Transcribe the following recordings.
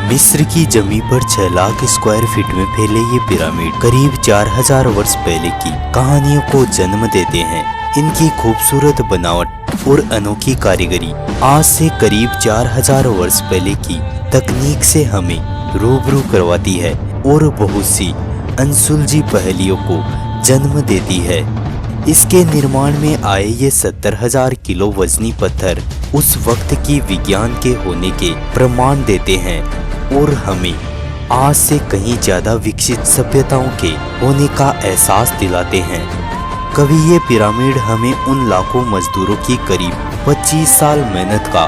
मिस्र की जमीन पर 6 लाख स्क्वायर फीट में फैले ये पिरामिड करीब 4000 वर्ष पहले की कहानियों को जन्म देते हैं। इनकी खूबसूरत बनावट और अनोखी कारीगरी आज से करीब 4000 वर्ष पहले की तकनीक से हमें रूबरू करवाती है और बहुत सी अनसुलझी पहेलियों को जन्म देती है। इसके निर्माण में आए ये 70,000 किलो वजनी पत्थर उस वक्त की विज्ञान के होने के प्रमाण देते हैं और हमें आज से कहीं ज्यादा विकसित सभ्यताओं के होने का एहसास दिलाते हैं। कभी ये पिरामिड हमें उन लाखों मजदूरों की करीब 25 साल मेहनत का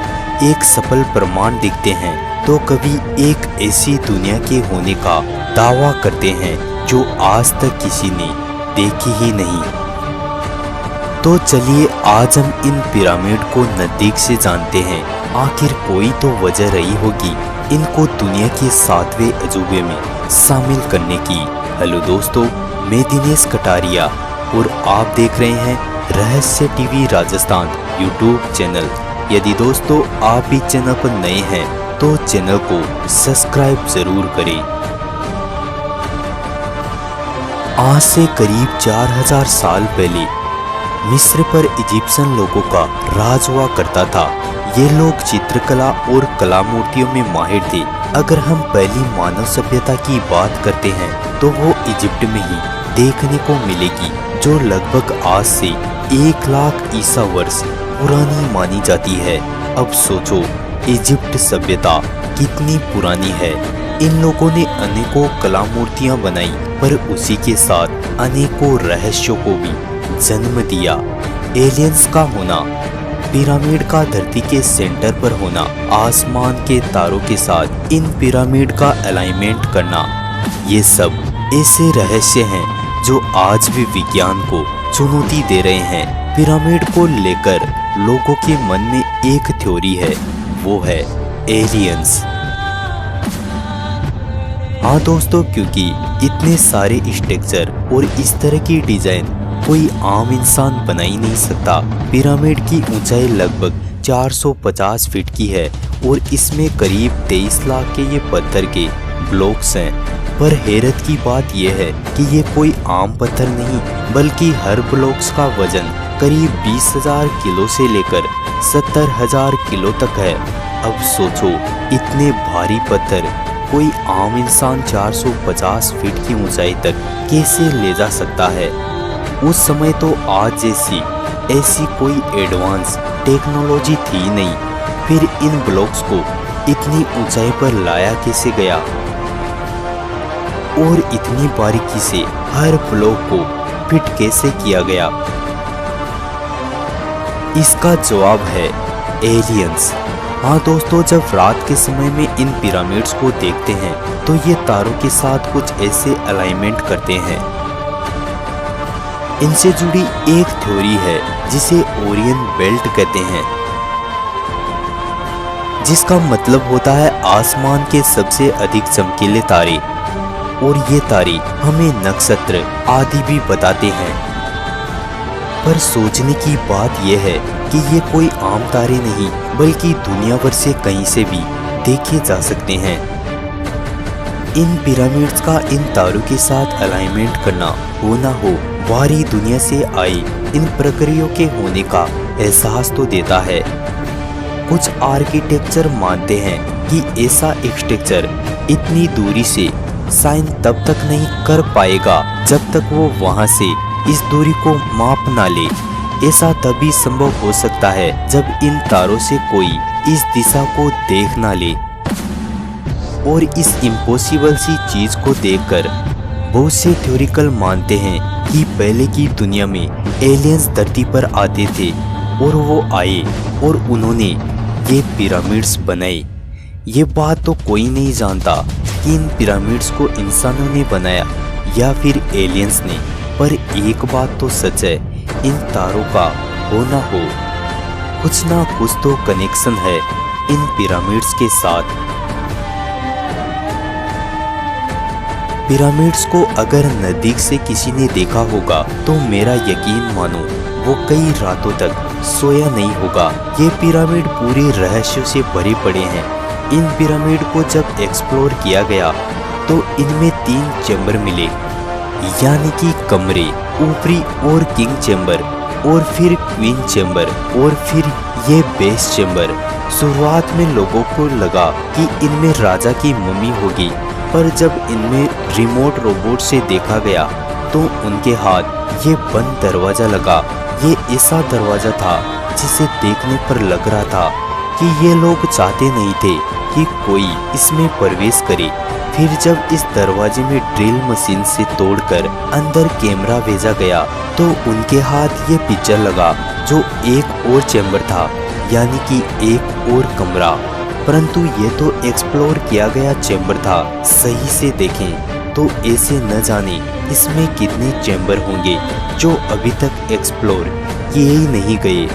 एक सफल प्रमाण दिखते हैं, तो कभी एक ऐसी दुनिया के होने का दावा करते हैं जो आज तक किसी ने देखी ही नहीं। तो चलिए आज हम इन पिरामिड को नजदीक से जानते हैं। आखिर कोई तो वजह रही होगी इनको दुनिया के 7वें अजूबे में शामिल करने की। हेलो दोस्तों, मैं दिनेश कटारिया और आप देख रहे हैं रहस्य टीवी राजस्थान यूट्यूब चैनल। यदि दोस्तों आप इस चैनल पर नए हैं तो चैनल को सब्सक्राइब जरूर करें। आज से करीब 4000 साल पहले मिस्र पर इजिप्शियन लोगों का राज हुआ करता था। ये लोग चित्रकला और कला मूर्तियों में माहिर थे। अगर हम पहली मानव सभ्यता की बात करते हैं तो वो इजिप्ट में ही देखने को मिलेगी, जो लगभग आज से 1 लाख ईसा वर्ष पुरानी मानी जाती है। अब सोचो इजिप्ट सभ्यता कितनी पुरानी है। इन लोगों ने अनेकों कला मूर्तियां बनाई, पर उसी के साथ अनेकों रहस्यों को भी जन्म दिया। एलियंस का होना, पिरामिड का धरती के सेंटर पर होना, आसमान के तारों के साथ इन पिरामिड का अलाइनमेंट करना, ये सब ऐसे रहस्य हैं जो आज भी विज्ञान को चुनौती दे रहे हैं। पिरामिड को लेकर लोगों के मन में एक थ्योरी है, वो है एलियंस। हाँ दोस्तों, क्योंकि इतने सारे स्ट्रक्चर और इस तरह की डिजाइन कोई आम इंसान बना ही नहीं सकता। पिरामिड की ऊंचाई लगभग 450 फीट की है और इसमें करीब 23 लाख के ये पत्थर के ब्लॉक्स हैं। पर हैरत की बात यह है कि ये कोई आम पत्थर नहीं, बल्कि हर ब्लॉक्स का वजन करीब 20,000 किलो से लेकर 70,000 किलो तक है। अब सोचो इतने भारी पत्थर कोई आम इंसान 450 फीट की ऊंचाई तक कैसे ले जा सकता है। उस समय तो आज जैसी ऐसी कोई एडवांस टेक्नोलॉजी थी नहीं, फिर इन ब्लॉक्स को इतनी ऊंचाई पर लाया कैसे गया और इतनी बारीकी से हर ब्लॉक को फिट कैसे किया गया। इसका जवाब है एलियंस। हाँ दोस्तों, जब रात के समय में इन पिरामिड्स को देखते हैं तो ये तारों के साथ कुछ ऐसे अलाइनमेंट करते हैं। इनसे जुड़ी एक थ्योरी है जिसे ओरियन बेल्ट कहते हैं, जिसका मतलब होता है आसमान के सबसे अधिक चमकीले तारे, और ये तारे हमें नक्षत्र आदि भी बताते हैं। पर सोचने की बात यह है कि ये कोई आम तारे नहीं, बल्कि दुनिया भर से कहीं से भी देखे जा सकते हैं। इन पिरामिड्स का इन तारों के साथ अलाइनमेंट करना हो ना हो, बाहरी दुनिया से आई इन प्रक्रियाओं के होने का एहसास तो देता है। कुछ आर्किटेक्चर मानते हैं कि ऐसा स्ट्रक्चर इतनी दूरी से साइन तब तक नहीं कर पाएगा जब तक वो वहां से इस दूरी को माप ना ले। ऐसा तभी संभव हो सकता है जब इन तारों से कोई इस दिशा को देख ना ले। और इस इम्पॉसिबल सी चीज को देखकर बहुत से थ्योरिकल मानते हैं कि पहले की दुनिया में एलियंस धरती पर आते थे और वो आए और उन्होंने ये पिरामिड्स बनाए। ये बात तो कोई नहीं जानता कि इन पिरामिड्स को इंसानों ने बनाया या फिर एलियंस ने, पर एक बात तो सच है, इन तारों का हो ना हो, कुछ ना कुछ तो कनेक्शन है इन पिरामिड्स के साथ। पिरामिड्स को अगर नजदीक से किसी ने देखा होगा तो मेरा यकीन मानो वो कई रातों तक सोया नहीं होगा। ये पिरामिड पूरे रहस्यों से भरे पड़े हैं। इन पिरामिड को जब एक्सप्लोर किया गया तो इनमें 3 चैम्बर मिले, यानी कि कमरे, ऊपरी और किंग चैम्बर और फिर क्वीन चैम्बर और फिर ये बेस चैम्बर। शुरुआत में लोगों को लगा कि इनमें राजा की मम्मी होगी, पर जब इनमें रिमोट रोबोट से देखा गया तो उनके हाथ ये बंद दरवाजा लगा। ये ऐसा दरवाजा था जिसे देखने पर लग रहा था कि ये लोग चाहते नहीं थे कि कोई इसमें प्रवेश करे। फिर जब इस दरवाजे में ड्रिल मशीन से तोड़कर अंदर कैमरा भेजा गया तो उनके हाथ ये पिक्चर लगा जो एक और चैम्बर था, यानी कि एक और कमरा। परंतु ये तो एक्सप्लोर किया गया चैम्बर था। सही से देखें तो ऐसे न जाने इसमें कितने चैम्बर होंगे जो अभी तक एक्सप्लोर किए ही नहीं गए।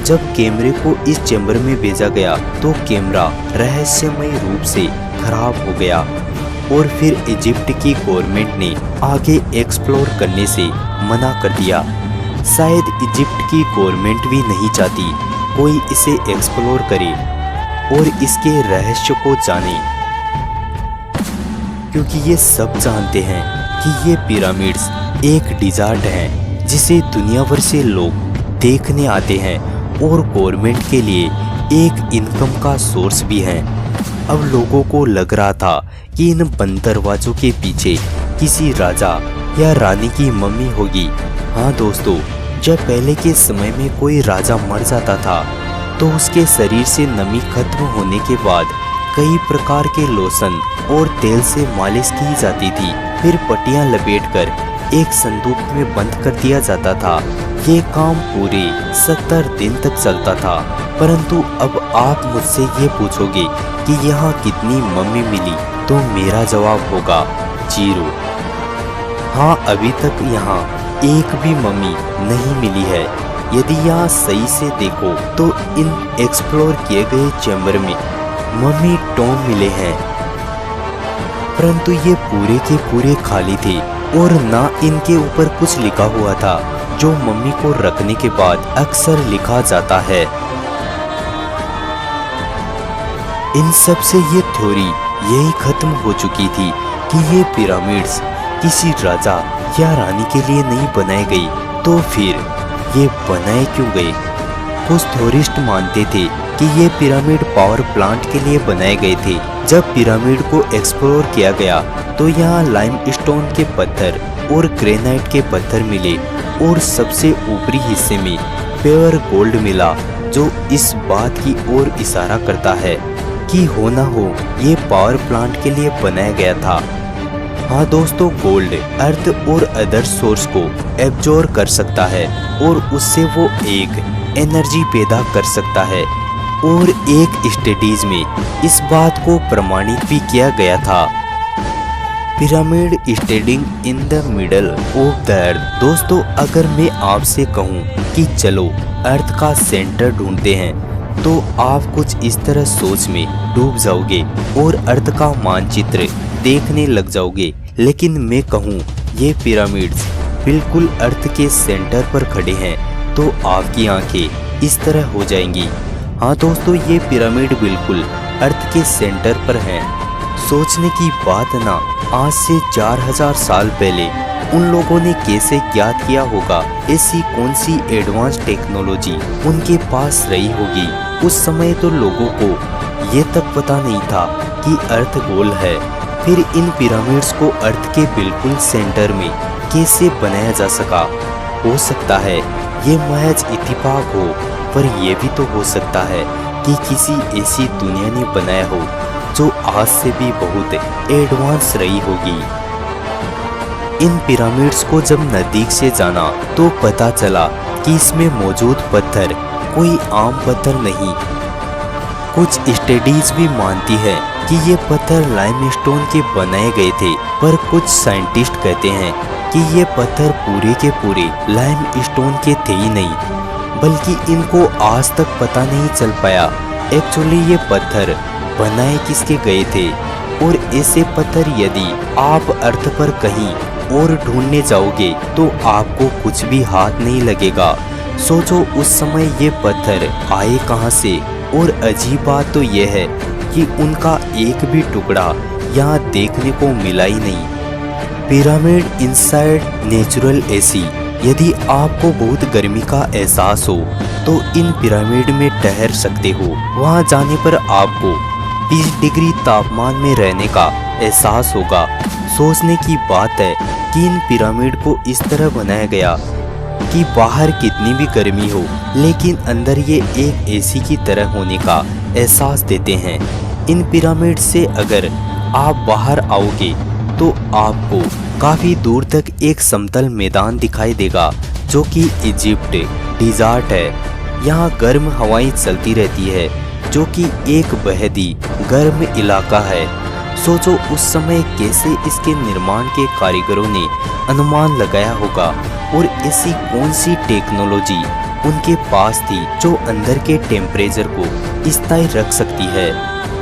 जब कैमरे को इस चैम्बर में भेजा गया तो कैमरा रहस्यमय रूप से खराब हो गया और फिर इजिप्ट की गवर्नमेंट ने आगे एक्सप्लोर करने से मना कर दिया। शायद इजिप्ट की गवर्नमेंट भी नहीं चाहती कोई इसे एक्सप्लोर करे और इसके रहस्य को जाने, क्योंकि ये सब जानते हैं कि ये पिरामिड्स एक डिजार्ट हैं जिसे दुनिया भर से लोग देखने आते हैं और गवर्नमेंट के लिए एक इनकम का सोर्स भी है। अब लोगों को लग रहा था कि इन बंद दरवाजों के पीछे किसी राजा या रानी की मम्मी होगी। हाँ दोस्तों, जब पहले के समय में कोई राजा मर जाता था तो उसके शरीर से नमी खत्म होने के बाद कई प्रकार के लोशन और तेल से मालिश की जाती थी। फिर पट्टियां लपेटकर एक संदूक में बंद कर दिया जाता था। ये काम पूरे 70 दिन तक चलता था। परंतु अब आप मुझसे ये पूछोगे कि यहाँ कितनी मम्मी मिली, तो मेरा जवाब होगा 0। हाँ, अभी तक यहाँ एक भी मम्मी नहीं मिली है। यदि यहाँ सही से देखो तो इन एक्सप्लोर किए गए चैम्बर में मम्मी टॉम मिले हैं, परंतु ये पूरे के पूरे खाली थे और ना इनके ऊपर कुछ लिखा हुआ था जो मम्मी को रखने के बाद अक्सर लिखा जाता है। इन सब से ये थ्योरी यही खत्म हो चुकी थी कि ये पिरामिड्स किसी राजा या रानी के लिए नहीं बनाए गई, तो फिर ये बनाए क्यों गए? कुछ थ्योरिस्ट मानते थे कि ये पिरामिड पावर प्लांट के लिए बनाए गए थे। जब पिरामिड को एक्सप्लोर किया गया तो यहाँ लाइमस्टोन के पत्थर और ग्रेनाइट के पत्थर मिले और सबसे ऊपरी हिस्से में प्योर गोल्ड मिला, जो इस बात की ओर इशारा करता है कि हो ना हो ये पावर प्लांट के लिए बनाया गया था। हाँ दोस्तों, गोल्ड अर्थ और अदर सोर्स को एब्जॉर्ब कर सकता है और उससे वो एक एनर्जी पैदा कर सकता है और एक स्टडीज में इस बात को प्रमाणित भी किया गया था। Pyramid standing in the middle of the earth. दोस्तों, अगर मैं आपसे कहूँ कि चलो अर्थ का सेंटर ढूंढते हैं तो आप कुछ इस तरह सोच में डूब जाओगे और अर्थ का मानचित्र देखने लग जाओगे। लेकिन मैं कहूँ ये पिरामिड्स बिल्कुल अर्थ के सेंटर पर खड़े हैं तो आपकी आंखें इस तरह हो जाएंगी। हाँ दोस्तों, ये पिरामिड बिल्कुल अर्थ के सेंटर पर हैं। सोचने की बात ना, आज से 4000 साल पहले उन लोगों ने कैसे ज्ञात किया होगा, ऐसी कौन सी एडवांस टेक्नोलॉजी उनके पास रही होगी। उस समय तो लोगों को ये तक पता नहीं था कि अर्थ गोल है। फिर इन पिरामिड्स को अर्थ के बिल्कुल सेंटर में कैसे बनाया जा सका? हो सकता है ये महज इत्तेफाक हो, पर यह भी तो हो सकता है कि किसी ऐसी दुनिया ने बनाया हो जो आज से भी बहुत एडवांस रही होगी। इन पिरामिड्स को जब नजदीक से जाना तो पता चला कि इसमें मौजूद पत्थर कोई आम पत्थर नहीं। कुछ स्टडीज भी मानती है कि ये पत्थर लाइमस्टोन के बनाए गए थे, पर कुछ साइंटिस्ट कहते हैं कि ये पत्थर पूरे के पूरे लाइमस्टोन के थे ही नहीं, बल्कि इनको आज तक पता नहीं चल पाया एक्चुअली ये पत्थर बनाए किसके गए थे। और ऐसे पत्थर यदि आप अर्थ पर कहीं और ढूंढने जाओगे तो आपको कुछ भी हाथ नहीं लगेगा। सोचो उस समय ये पत्थर आए कहाँ से। और अजीब बात तो यह है कि उनका एक भी टुकड़ा यहाँ देखने को मिला ही नहीं। Pyramid inside natural AC. यदि आपको बहुत गर्मी का एहसास हो तो इन पिरामिड में ठहर सकते हो। वहाँ जाने पर आपको 20 डिग्री तापमान में रहने का एहसास होगा। सोचने की बात है कि इन पिरामिड को इस तरह बनाया गया कि बाहर कितनी भी गर्मी हो लेकिन अंदर ये एक एसी की तरह होने का एहसास देते हैं। इन पिरामिड से अगर आप बाहर आओगे तो आपको काफी दूर तक एक समतल मैदान दिखाई देगा जो कि इजिप्ट डिज़ार्ट है। यहाँ गर्म हवाएं चलती रहती है जो कि एक बेहद ही गर्म इलाका है। सोचो उस समय कैसे इसके निर्माण के कारीगरों ने अनुमान लगाया होगा और ऐसी कौन सी टेक्नोलॉजी उनके पास थी जो अंदर के टेम्परेचर को स्थायी रख सकती है।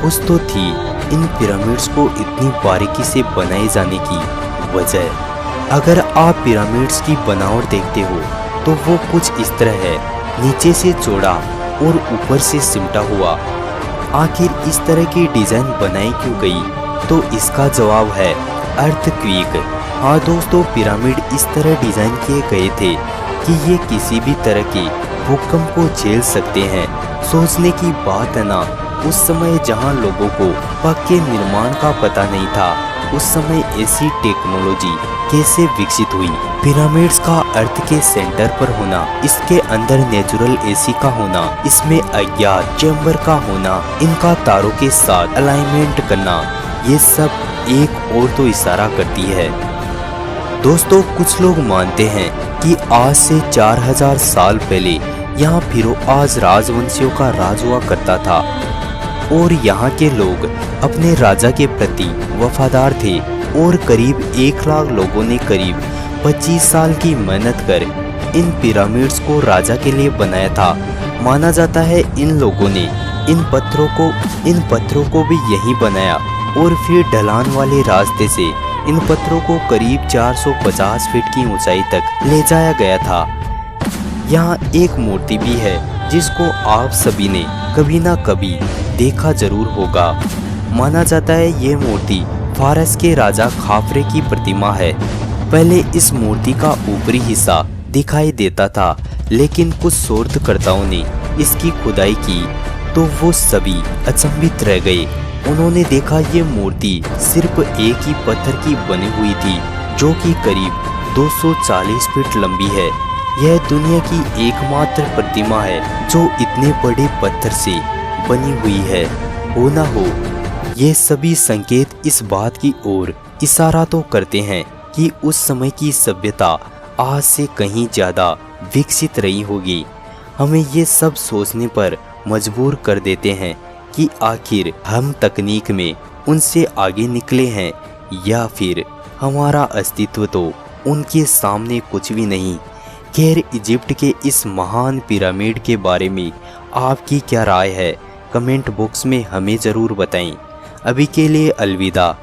कुछ तो थी इन पिरामिड्स को इतनी बारीकी से बनाए जाने की वजह। अगर आप पिरामिड्स की बनावट देखते हो तो वो कुछ इस तरह है, नीचे से चौड़ा और ऊपर से सिमटा हुआ। आखिर इस तरह की डिजाइन बनाई क्यों गई? तो इसका जवाब है अर्थक्वेक। हाँ दोस्तों, पिरामिड इस तरह डिजाइन किए गए थे कि ये किसी भी तरह के भूकंप को झेल सकते हैं। सोचने की बात है ना, उस समय जहाँ लोगों को पक्के निर्माण का पता नहीं था, उस समय ऐसी टेक्नोलॉजी कैसे विकसित हुई। पिरामिड्स का अर्थ के सेंटर पर होना, इसके अंदर नेचुरल एसी का होना, इसमें अज्ञात चैम्बर का होना, इनका तारों के साथ अलाइनमेंट करना, ये सब एक और तो इशारा करती है। दोस्तों, कुछ लोग मानते हैं कि आज से 4000 साल पहले यहाँ फिरोआज राजवंशियों का राज हुआ करता था और यहाँ के लोग अपने राजा के प्रति वफादार थे और करीब 1 लाख लोगों ने करीब 25 साल की मेहनत कर इन पिरामिड्स को राजा के लिए बनाया था। माना जाता है इन लोगों ने इन पत्थरों को भी यहीं बनाया और फिर ढलान वाले रास्ते से इन पत्थरों को करीब 450 फीट की ऊंचाई तक ले जाया गया था। यहाँ एक मूर्ति भी है जिसको आप सभी ने कभी ना कभी देखा जरूर होगा। माना जाता है ये मूर्ति फारस के राजा खाफरे की प्रतिमा है। पहले इस मूर्ति का ऊपरी हिस्सा दिखाई देता था, लेकिन कुछ शोधकर्ताओं ने इसकी खुदाई की तो वो सभी अचंभित रह गए। उन्होंने देखा ये मूर्ति सिर्फ एक ही पत्थर की बनी हुई थी जो कि करीब 240 फीट लंबी है। यह दुनिया की एकमात्र प्रतिमा है जो इतने बड़े पत्थर से बनी हुई है। हो ना हो, ये सभी संकेत इस बात की ओर इशारा तो करते हैं कि उस समय की सभ्यता आज से कहीं ज्यादा विकसित रही होगी। हमें ये सब सोचने पर मजबूर कर देते हैं कि आखिर हम तकनीक में उनसे आगे निकले हैं या फिर हमारा अस्तित्व तो उनके सामने कुछ भी नहीं। खैर, इजिप्ट के इस महान पिरामिड के बारे में आपकी क्या राय है? कमेंट बॉक्स में हमें ज़रूर बताएं। अभी के लिए अलविदा।